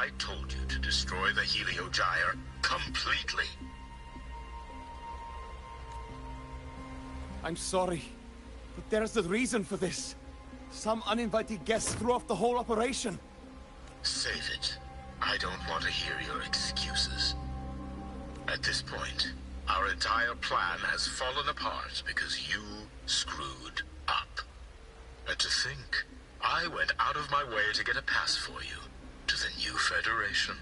I told you to destroy the Heliogyre completely. I'm sorry, but there's a reason for this. Some uninvited guests threw off the whole operation. Save it. I don't want to hear your excuses. At this point, our entire plan has fallen apart because you screwed up. And to think, I went out of my way to get a pass for you to the new Federation.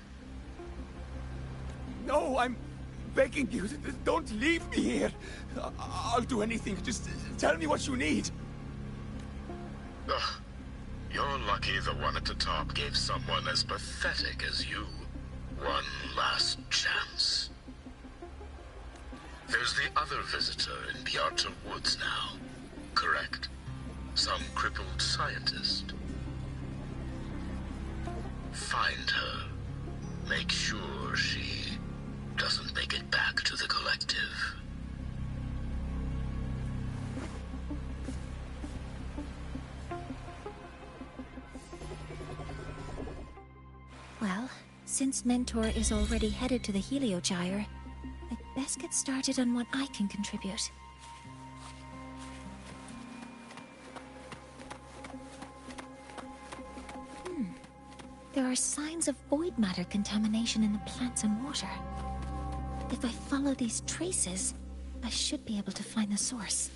No, I'm begging you, don't leave me here. I'll do anything, just tell me what you need. Ugh. You're lucky the one at the top gave someone as pathetic as you one last chance. There's the other visitor in Bjarta Woods now, correct? Some crippled scientist. Find her. Make sure she doesn't make it back to the collective. Well, since Mentor is already headed to the Heliogyre, I'd best get started on what I can contribute. There are signs of void matter contamination in the plants and water. If I follow these traces, I should be able to find the source.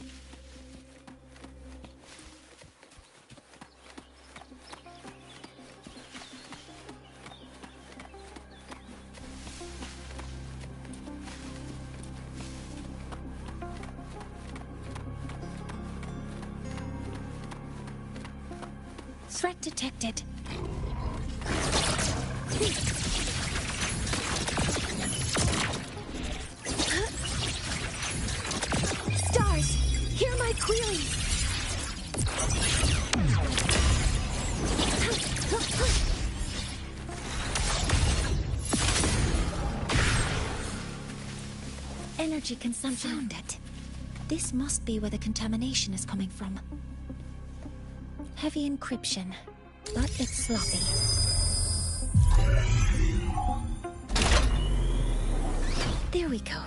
Threat detected. Stars, hear my query. Energy consumption. Found it. This must be where the contamination is coming from. Heavy encryption, but it's sloppy. There we go.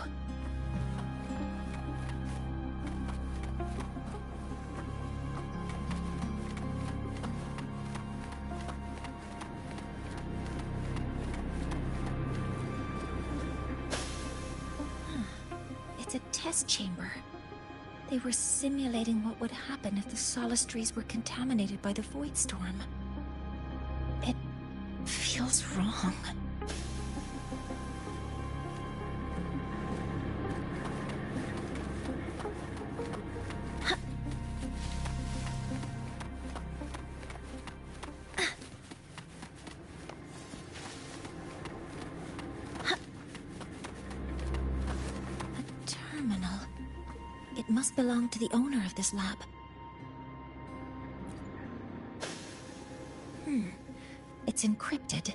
It's a test chamber. They were simulating what would happen if the solistries were contaminated by the Void Storm. It feels wrong. It must belong to the owner of this lab. It's encrypted.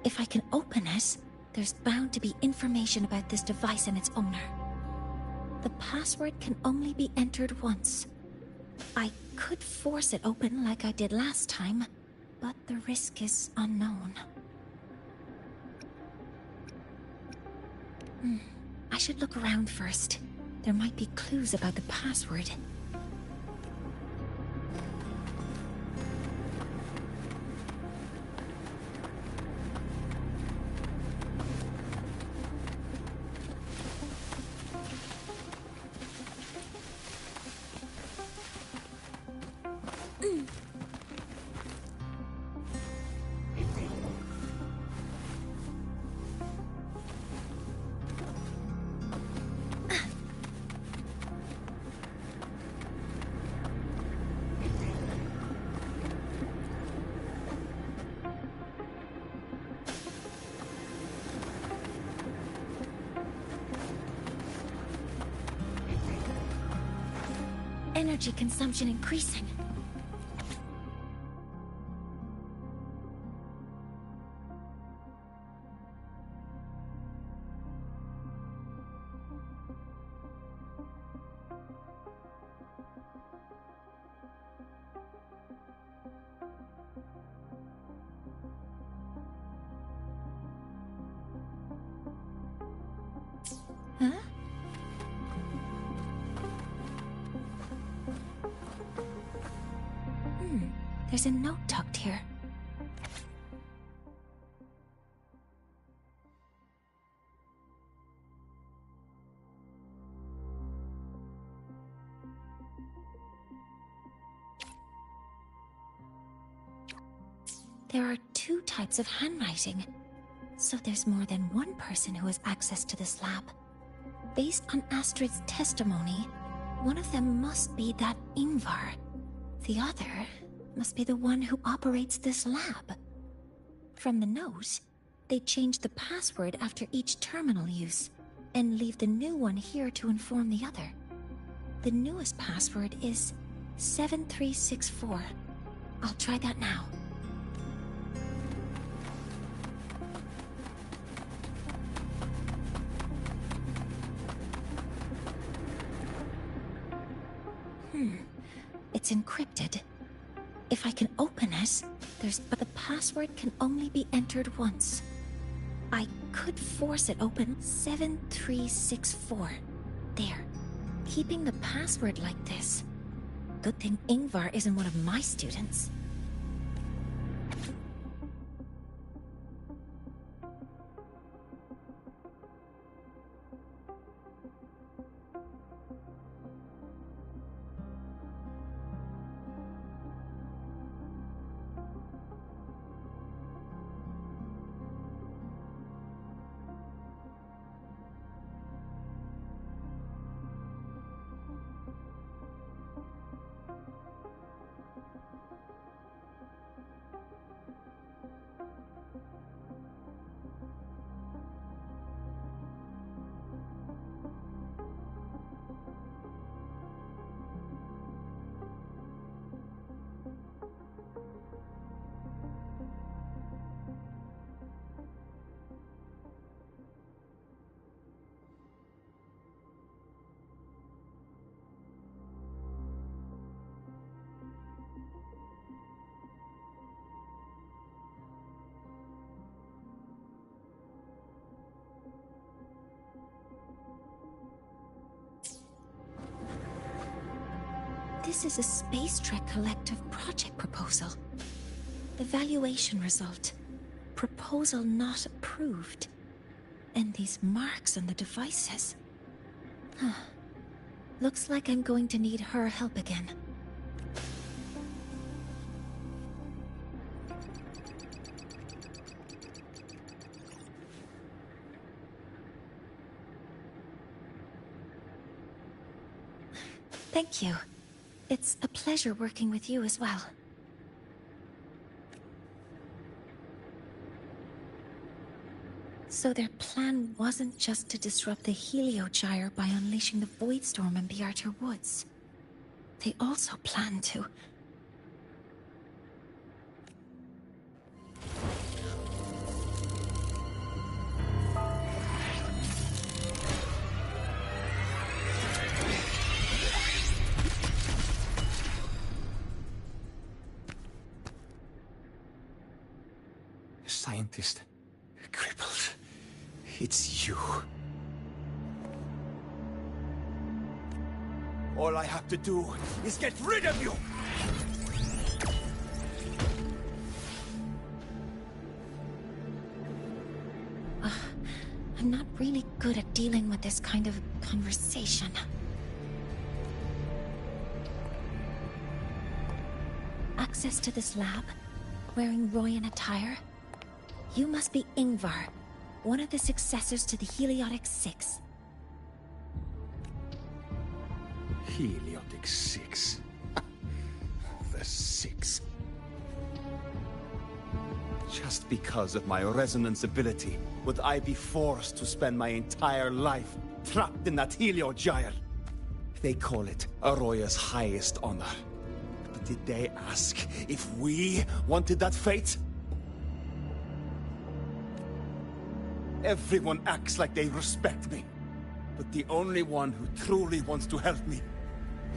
If I can open it, there's bound to be information about this device and its owner. The password can only be entered once. I could force it open like I did last time, but the risk is unknown. I should look around first. There might be clues about the password. Energy consumption increasing. There's a note tucked here. There are 2 types of handwriting, so there's more than one person who has access to this lab. Based on Astrid's testimony, one of them must be that Ingvar. The other must be the one who operates this lab. From the note, they change the password after each terminal use, and leave the new one here to inform the other. The newest password is 7364. I'll try that now. It's encrypted. If I can open it, but the password can only be entered once. I could force it open. 7364. There. Keeping the password like this. Good thing Ingvar isn't one of my students. This is a Space Trek Collective project proposal. The valuation result. Proposal not approved. And these marks on the devices. Looks like I'm going to need her help again. Thank you. It's a pleasure working with you as well. So their plan wasn't just to disrupt the Heliogyre by unleashing the Voidstorm in Bjartur Woods. They also planned to... Scientist. Crippled. It's you. All I have to do is get rid of you! I'm not really good at dealing with this kind of conversation. Access to this lab? Wearing Royan attire? You must be Ingvar, one of the successors to the Heliotic Six. Heliotic Six. The Six. Just because of my resonance ability, would I be forced to spend my entire life trapped in that Heliogyre? They call it Aroya's highest honor. But did they ask if we wanted that fate? Everyone acts like they respect me. But the only one who truly wants to help me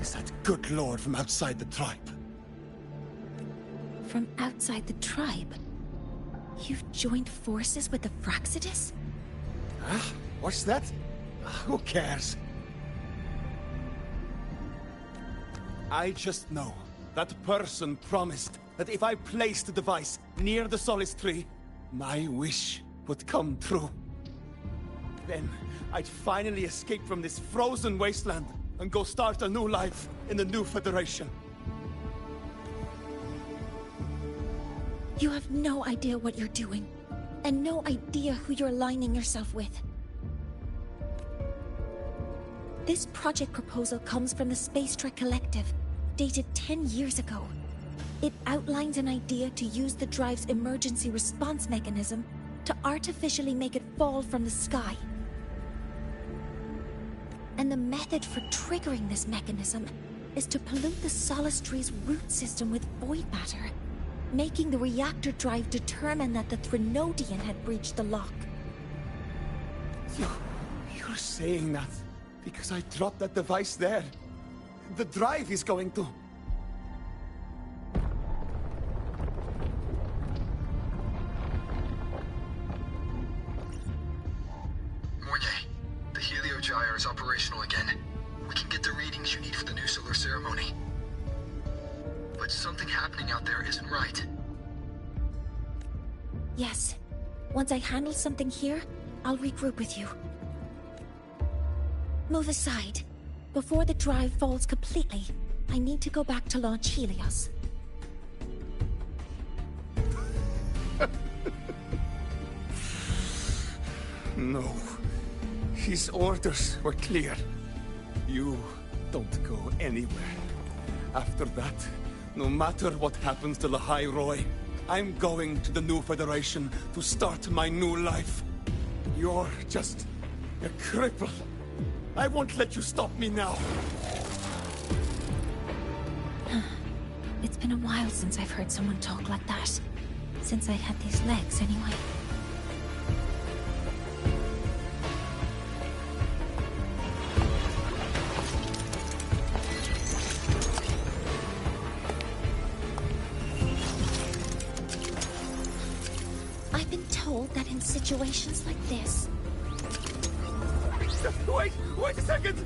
is that good lord from outside the tribe. From outside the tribe? You've joined forces with the Fraxidus? Huh? What's that? Who cares? I just know that person promised that if I placed the device near the Solace Tree, my wish would come true. Then I'd finally escape from this frozen wasteland and go start a new life in the new Federation. You have no idea what you're doing, and no idea who you're aligning yourself with. This project proposal comes from the Space Trek Collective, dated 10 years ago. It outlines an idea to use the drive's emergency response mechanism to artificially make it fall from the sky. And the method for triggering this mechanism is to pollute the Solace Tree's root system with void matter, making the reactor drive determine that the Threnodian had breached the lock. You're saying that because I dropped that device there. The drive is going to... Mornye, the Helio-Gyre is operational again. We can get the readings you need for the new solar ceremony. But something happening out there isn't right. Yes. Once I handle something here, I'll regroup with you. Move aside. Before the drive falls completely, I need to go back to launch Helios. No. His orders were clear. You don't go anywhere. After that, no matter what happens to Lahai-Roi, I'm going to the new Federation to start my new life. You're just a cripple. I won't let you stop me now. It's been a while since I've heard someone talk like that. Since I had these legs, anyway. I've been told that in situations like this... Wait a second!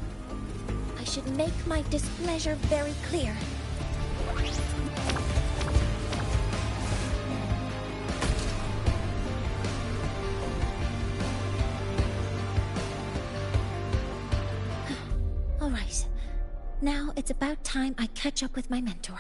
I should make my displeasure very clear. All right. Now it's about time I catch up with my mentor.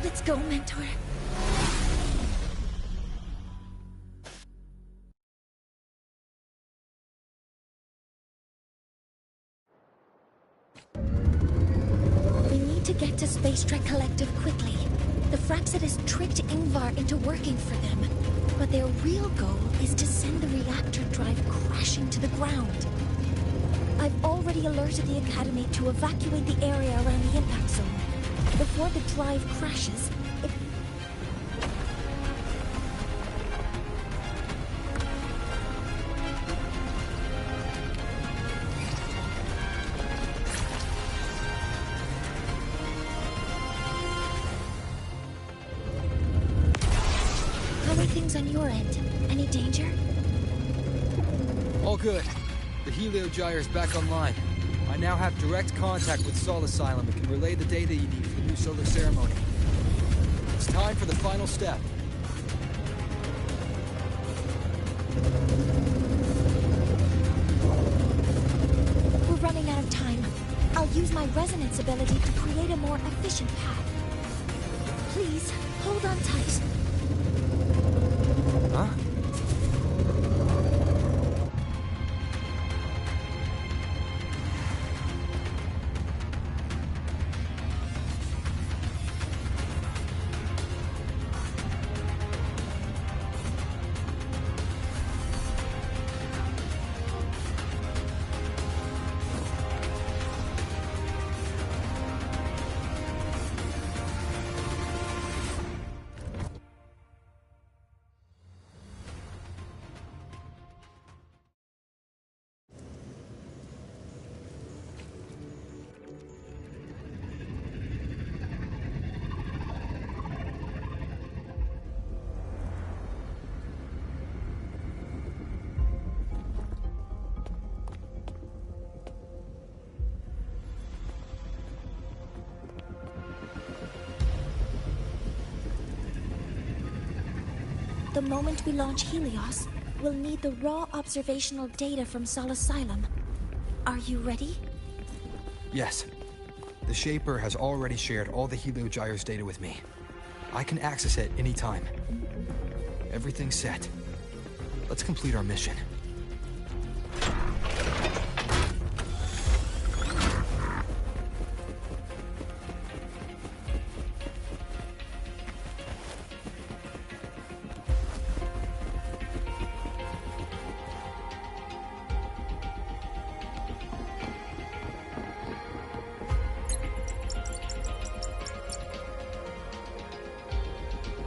Let's go, mentor. We need to get to Space Trek Collective quickly. The Fraxidus tricked Ingvar into working for them, but their real goal is to send the reactor drive crashing to the ground. I've already alerted the Academy to evacuate the area around the impact zone. Before the drive crashes, it... How are things on your end? Any danger? All good. The Helio-Gyre is back online. I now have direct contact with Sol Asylum and can relay the data you need for the new solar ceremony. It's time for the final step. We're running out of time. I'll use my resonance ability to create a more efficient path. Please, hold on tight. Huh? The moment we launch Helios, we'll need the raw observational data from Sol Asylum. Are you ready? Yes. The Shaper has already shared all the Helio-Gyre's data with me. I can access it anytime. Everything's set. Let's complete our mission.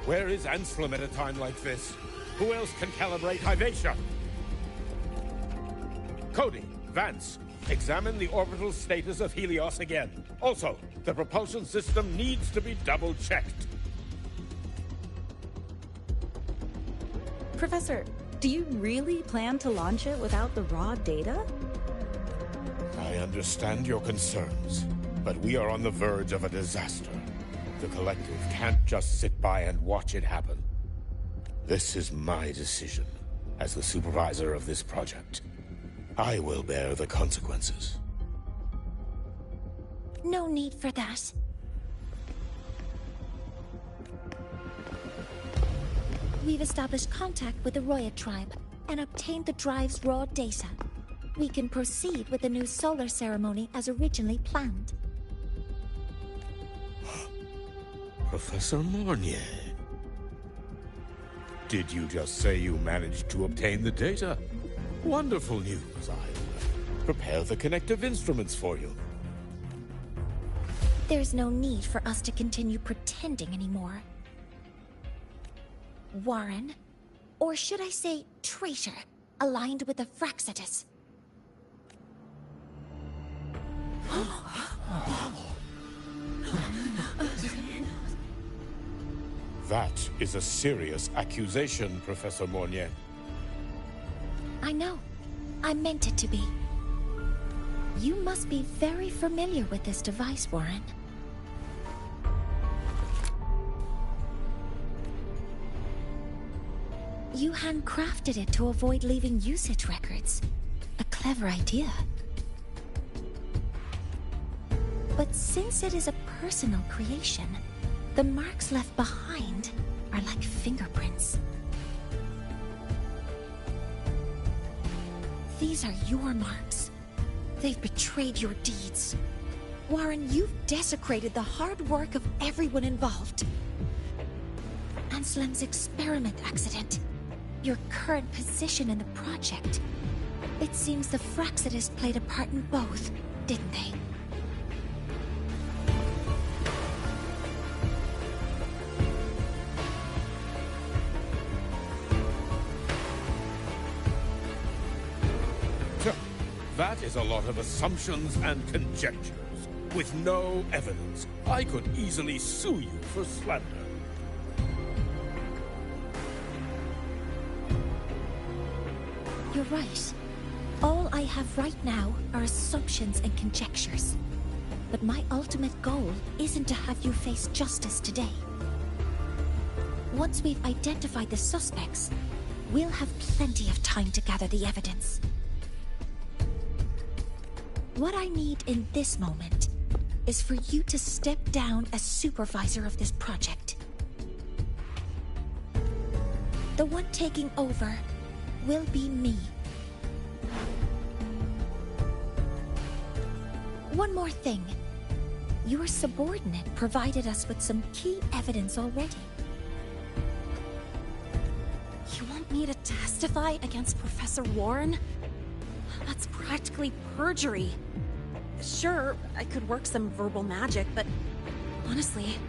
Where is Anselm at a time like this? Who else can calibrate Hyvatia? Cody, Vance, examine the orbital status of Helios again. Also, the propulsion system needs to be double-checked. Professor, do you really plan to launch it without the raw data? I understand your concerns, but we are on the verge of a disaster. The Collective can't just sit by and watch it happen. This is my decision, as the supervisor of this project. I will bear the consequences. No need for that. We've established contact with the Roya tribe and obtained the drive's raw data. We can proceed with the new solar ceremony as originally planned. Professor Mornye. Did you just say you managed to obtain the data? Wonderful news. I'll prepare the connective instruments for you. There's no need for us to continue pretending anymore. Warren, or should I say traitor, aligned with the Fraxitus. That is a serious accusation, Professor Mornye. I know. I meant it to be. You must be very familiar with this device, Warren. You handcrafted it to avoid leaving usage records. A clever idea. But since it is a personal creation, the marks left behind are like fingerprints. These are your marks. They've betrayed your deeds. Warren, you've desecrated the hard work of everyone involved. Anselm's experiment accident. Your current position in the project. It seems the Fraxitus played a part in both, didn't they? That is a lot of assumptions and conjectures, with no evidence. I could easily sue you for slander. You're right. All I have right now are assumptions and conjectures. But my ultimate goal isn't to have you face justice today. Once we've identified the suspects, we'll have plenty of time to gather the evidence. What I need in this moment is for you to step down as supervisor of this project. The one taking over will be me. One more thing. Your subordinate provided us with some key evidence already. You want me to testify against Professor Warren? That's practically perjury. Sure, I could work some verbal magic, but honestly,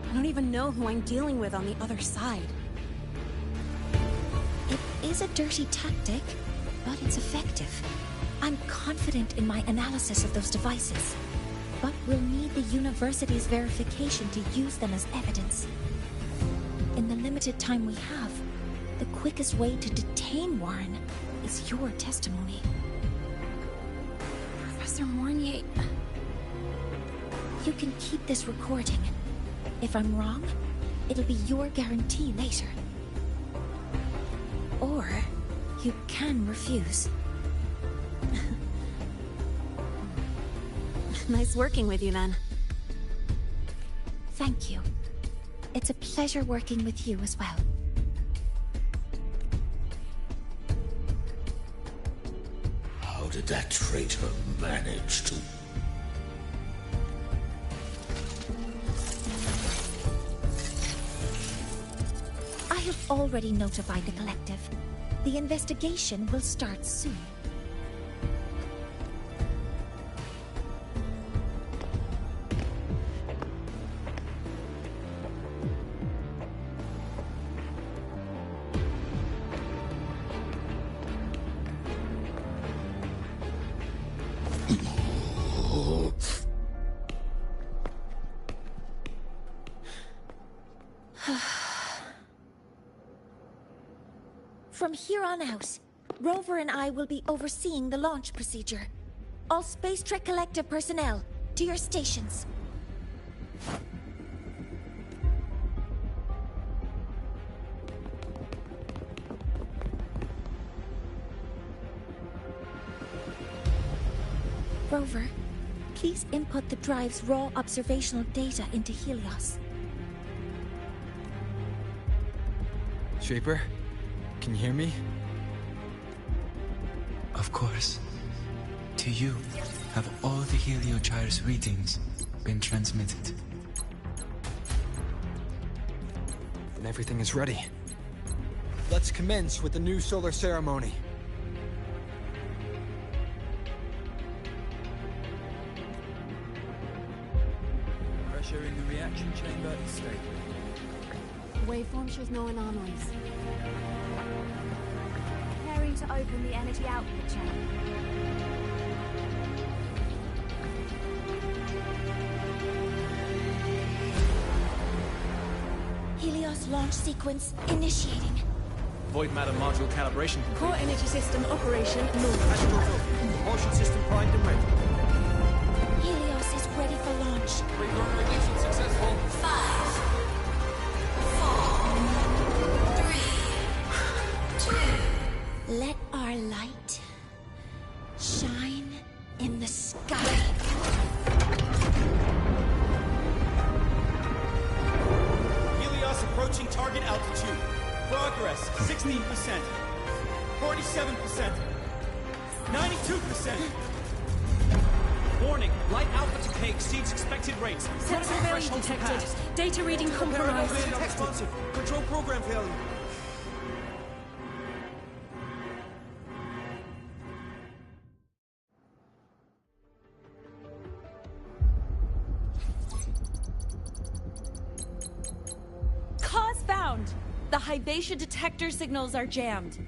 I don't even know who I'm dealing with on the other side. It is a dirty tactic, but it's effective. I'm confident in my analysis of those devices, but we'll need the university's verification to use them as evidence. In the limited time we have, the quickest way to detain Warren is your testimony. Professor Mornye... You can keep this recording. If I'm wrong, it'll be your guarantee later. Or you can refuse. Nice working with you, then. Thank you. It's a pleasure working with you as well. How did that traitor manage to... I have already notified the Collective. The investigation will start soon. From here on out, Rover and I will be overseeing the launch procedure. All Space Trek Collective personnel, to your stations. Rover, please input the drive's raw observational data into Helios. Shaper, can you hear me? Of course. To you, have all the Heliogyre's readings been transmitted? Then everything is ready. Let's commence with the new solar ceremony. Pressure in the reaction chamber is stable. Waveform shows no anomalies. Preparing to open the energy output channel. Helios launch sequence initiating. Void matter module calibration complete. Core energy system operation normal. Astral field. Propulsion system primed and ready. Helios is ready for launch. Reverter ignition successful. 5, 4, 3, 2. Let our light shine in the sky. Helios approaching target altitude. Progress 16%. 47%. 92%. Warning, light alpha decay exceeds expected rates. Sensor failure detected. Data reading compromised. Responsive. Control program failure. Cause found! The Hybatia detector signals are jammed.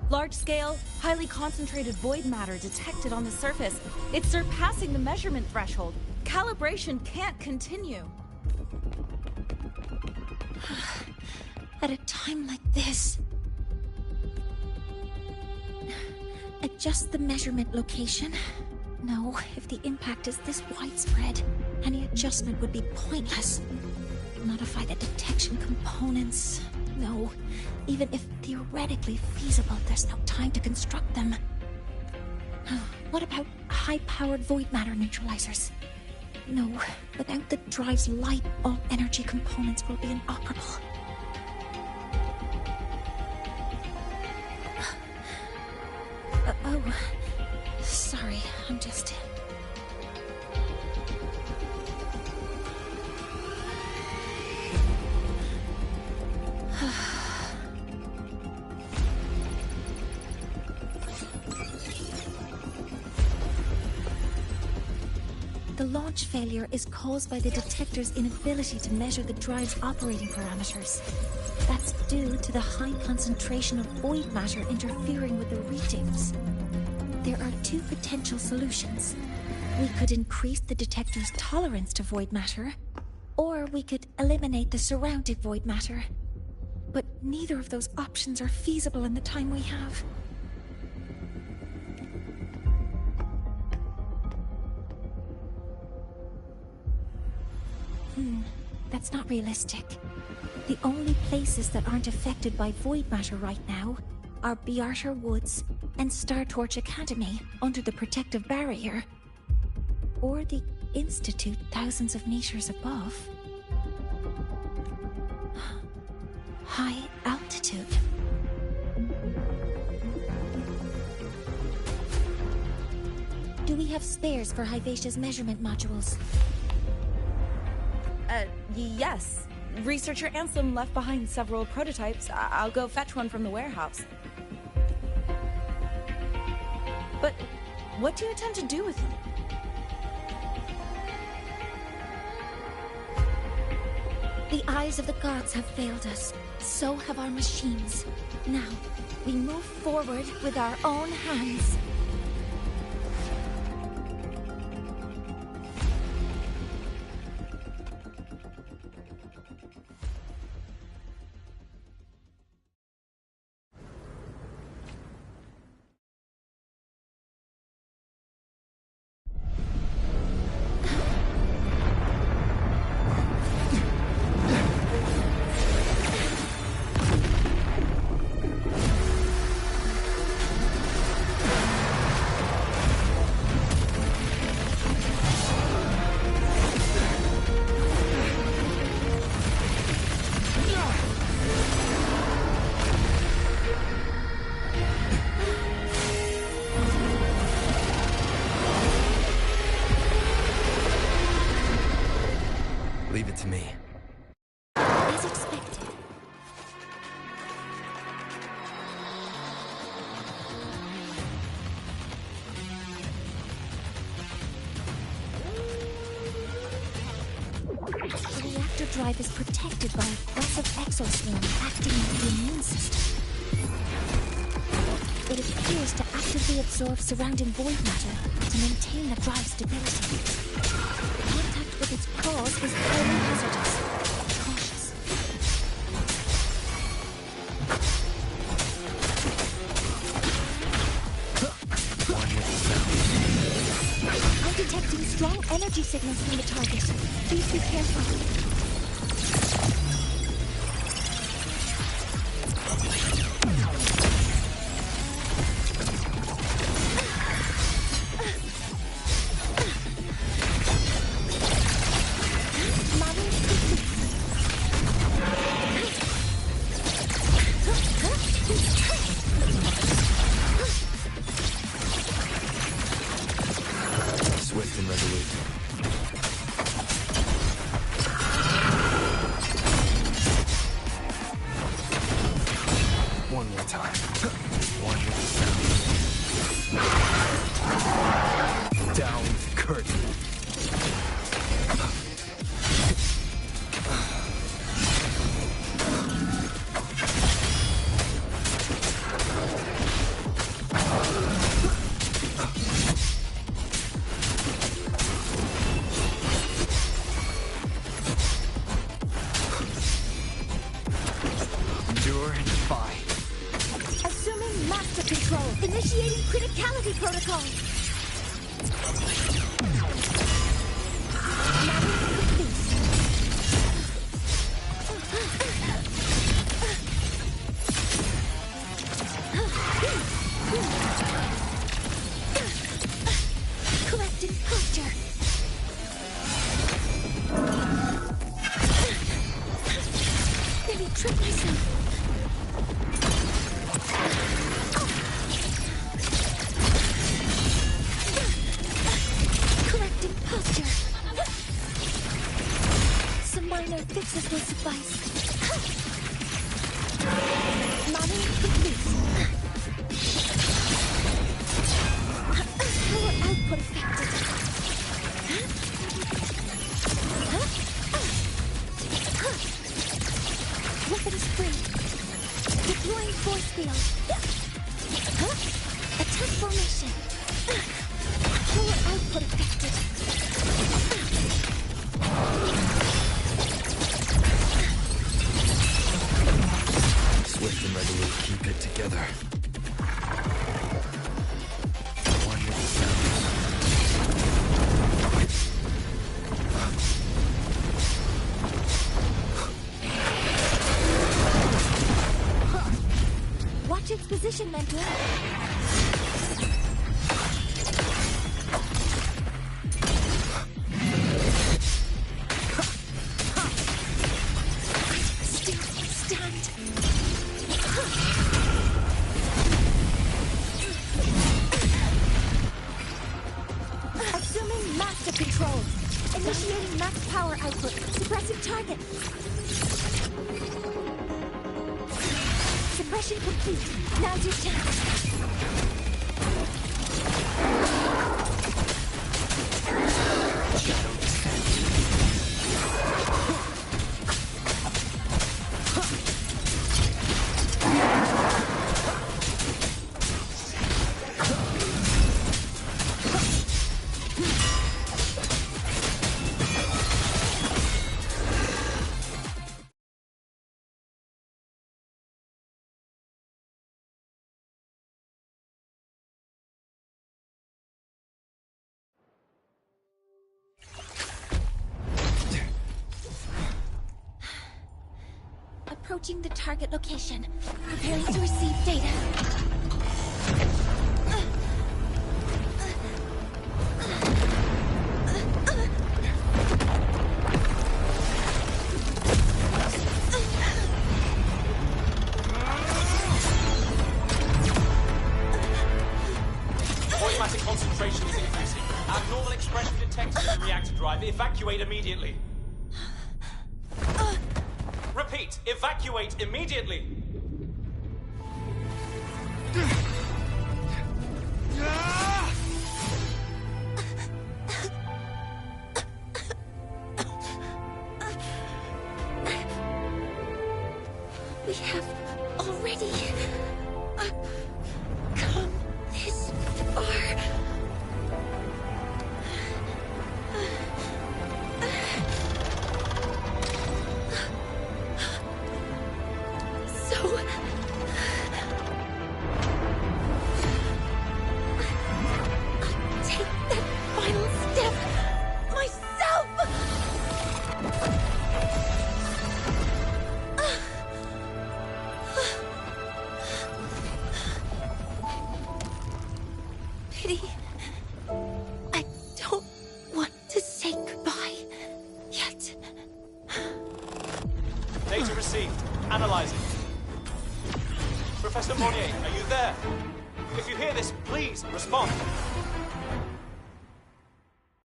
Large-scale, highly concentrated void matter detected on the surface. It's surpassing the measurement threshold. Calibration can't continue. At a time like this. Adjust the measurement location. No, if the impact is this widespread, any adjustment would be pointless. Modify the detection components. No, even if theoretically feasible, there's no time to construct them. What about high-powered void matter neutralizers? No, without the drive's light, all energy components will be inoperable. Oh, sorry, I'm just... The launch failure is caused by the detector's inability to measure the drive's operating parameters. That's due to the high concentration of void matter interfering with the readings. There are two potential solutions. We could increase the detector's tolerance to void matter, or we could eliminate the surrounding void matter. But neither of those options are feasible in the time we have. That's not realistic. The only places that aren't affected by void matter right now are Bearter Woods and Star Torch Academy under the protective barrier. Or the Institute thousands of meters above. High altitude. Do we have spares for Hyvatia's measurement modules? Yes. Researcher Ansem left behind several prototypes. I'll go fetch one from the warehouse. But what do you intend to do with them? The eyes of the gods have failed us. So have our machines. Now, we move forward with our own hands. Leave it to me. As expected. The reactor drive is protected by aggressive exoswarm acting on the immune system. It appears to actively absorb surrounding void matter to maintain the drive's stability. Contact with its claws is highly hazardous. Cautious. I'm detecting strong energy signals from the target. Please be careful. Swift and resolute. One more time. One with the sound. Down with the curtain. Endure and defy. Assuming master control. Initiating criticality protocol. Correcting posture. Nearly tripped myself. Correcting posture. Some minor fixes will suffice. Modeling complete. Power output affected. Weapon free. Deploying force field. Attack formation. Power output affected. Swift and resolute. Keep it together. One with the sound. position, Mentor. Stand. Assuming master control. Initiating max power output. Suppressing target. Suppression complete. Now's your chance. Approaching the target location. Preparing to receive data. Automatic concentration is increasing. Abnormal expression detected in the reactor drive. Evacuate immediately. Repeat, evacuate immediately! We have already come this far. Data received. Analyzing. Professor Mornye, are you there? If you hear this, please respond.